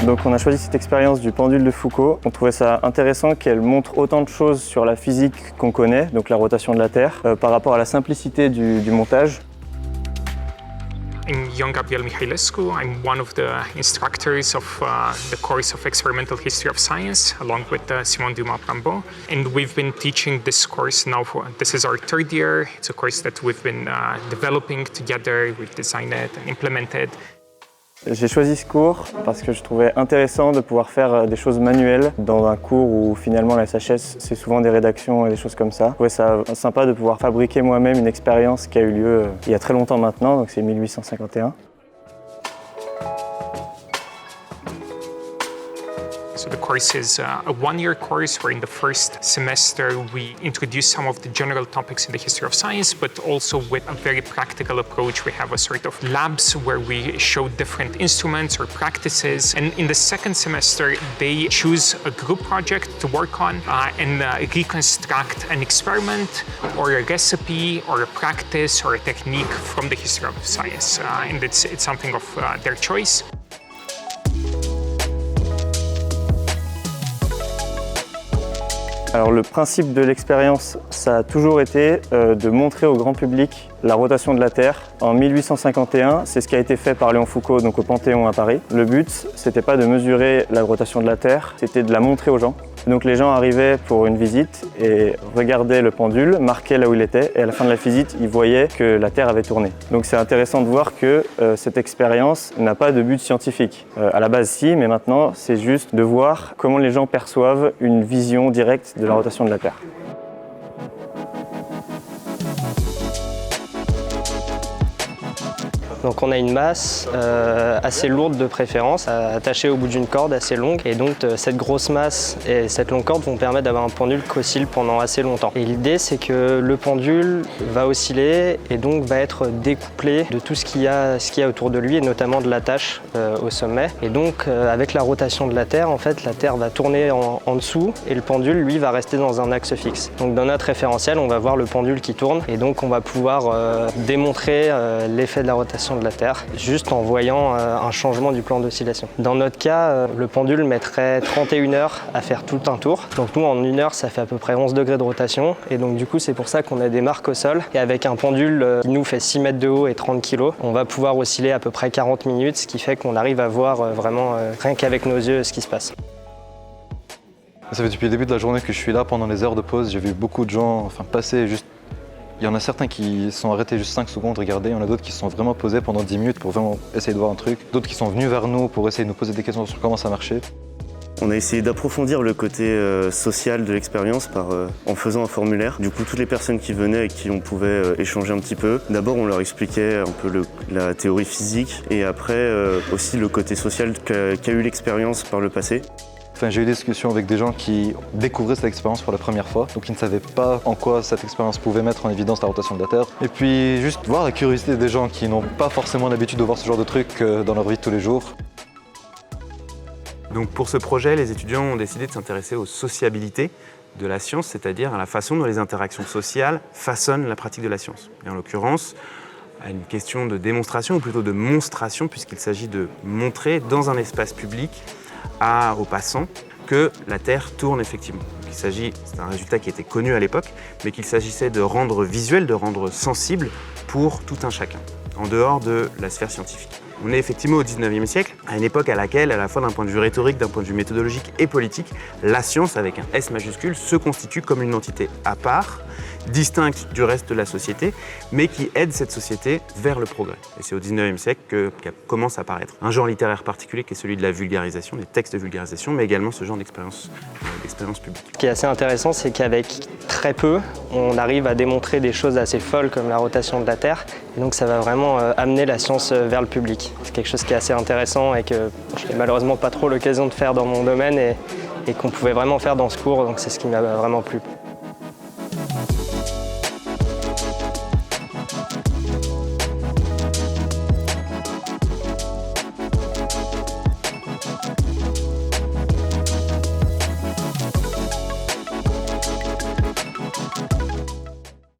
Donc on a choisi cette expérience du pendule de Foucault. On trouvait ça intéressant qu'elle montre autant de choses sur la physique qu'on connaît, donc la rotation de la Terre, par rapport à la simplicité du montage. I'm Ion Gabriel Mihailescu. I'm one of the instructors of the course of Experimental History of Science, along with Simon Dumas-Brambeau. And we've been teaching this course now this is our third year. It's a course that we've been developing together. We've designed it and implemented. J'ai choisi ce cours parce que je trouvais intéressant de pouvoir faire des choses manuelles dans un cours où finalement la SHS c'est souvent des rédactions et des choses comme ça. Je trouvais ça sympa de pouvoir fabriquer moi-même une expérience qui a eu lieu il y a très longtemps maintenant, donc c'est 1851. So the course is a one-year course where in the first semester we introduce some of the general topics in the history of science, but also with a very practical approach. We have a sort of labs where we show different instruments or practices. And in the second semester, they choose a group project to work on and reconstruct an experiment or a recipe or a practice or a technique from the history of science. And it's something of their choice. Alors le principe de l'expérience, ça a toujours été de montrer au grand public la rotation de la Terre. En 1851, c'est ce qui a été fait par Léon Foucault donc au Panthéon à Paris. Le but, c'était pas de mesurer la rotation de la Terre, c'était de la montrer aux gens. Donc les gens arrivaient pour une visite et regardaient le pendule, marquaient là où il était et à la fin de la visite, ils voyaient que la Terre avait tourné. Donc c'est intéressant de voir que cette expérience n'a pas de but scientifique. À la base si, mais maintenant c'est juste de voir comment les gens perçoivent une vision directe de la rotation de la Terre. Donc on a une masse assez lourde de préférence, attachée au bout d'une corde assez longue. Et donc cette grosse masse et cette longue corde vont permettre d'avoir un pendule qui oscille pendant assez longtemps. Et l'idée c'est que le pendule va osciller et donc va être découplé de tout ce qu'il y a autour de lui et notamment de l'attache au sommet. Et donc avec la rotation de la Terre, en fait la Terre va tourner en dessous et le pendule lui va rester dans un axe fixe. Donc dans notre référentiel on va voir le pendule qui tourne et donc on va pouvoir démontrer l'effet de la rotation de la Terre, juste en voyant un changement du plan d'oscillation. Dans notre cas, le pendule mettrait 31 heures à faire tout un tour. Donc nous, en 1 heure, ça fait à peu près 11 degrés de rotation. Et donc du coup, c'est pour ça qu'on a des marques au sol. Et avec un pendule qui nous fait 6 mètres de haut et 30 kg, on va pouvoir osciller à peu près 40 minutes, ce qui fait qu'on arrive à voir vraiment, rien qu'avec nos yeux, ce qui se passe. Ça fait depuis le début de la journée que je suis là. Pendant les heures de pause, j'ai vu beaucoup de gens passer juste. Il y en a certains qui sont arrêtés juste 5 secondes, regarder. Il y en a d'autres qui se sont vraiment posés pendant 10 minutes pour vraiment essayer de voir un truc. D'autres qui sont venus vers nous pour essayer de nous poser des questions sur comment ça marchait. On a essayé d'approfondir le côté social de l'expérience en faisant un formulaire. Du coup, toutes les personnes qui venaient avec qui on pouvait échanger un petit peu. D'abord, on leur expliquait un peu la théorie physique et après aussi le côté social qu'a eu l'expérience par le passé. J'ai eu des discussions avec des gens qui découvraient cette expérience pour la première fois, donc ils ne savaient pas en quoi cette expérience pouvait mettre en évidence la rotation de la Terre. Et puis juste voir la curiosité des gens qui n'ont pas forcément l'habitude de voir ce genre de trucs dans leur vie de tous les jours. Donc pour ce projet, les étudiants ont décidé de s'intéresser aux sociabilités de la science, c'est-à-dire à la façon dont les interactions sociales façonnent la pratique de la science. Et en l'occurrence, à une question de démonstration, ou plutôt de monstration, puisqu'il s'agit de montrer dans un espace public aux passants que la Terre tourne effectivement. C'est un résultat qui était connu à l'époque, mais qu'il s'agissait de rendre visuel, de rendre sensible pour tout un chacun, en dehors de la sphère scientifique. On est effectivement au 19e siècle, à une époque à laquelle, à la fois d'un point de vue rhétorique, d'un point de vue méthodologique et politique, la science, avec un S majuscule, se constitue comme une entité à part, distincte du reste de la société, mais qui aide cette société vers le progrès. Et c'est au 19e siècle que commence à apparaître un genre littéraire particulier qui est celui de la vulgarisation, des textes de vulgarisation, mais également ce genre d'expérience publique. Ce qui est assez intéressant, c'est qu'avec très peu, on arrive à démontrer des choses assez folles comme la rotation de la Terre. Et donc ça va vraiment amener la science vers le public. C'est quelque chose qui est assez intéressant et que je n'ai malheureusement pas trop l'occasion de faire dans mon domaine et qu'on pouvait vraiment faire dans ce cours, donc c'est ce qui m'a vraiment plu.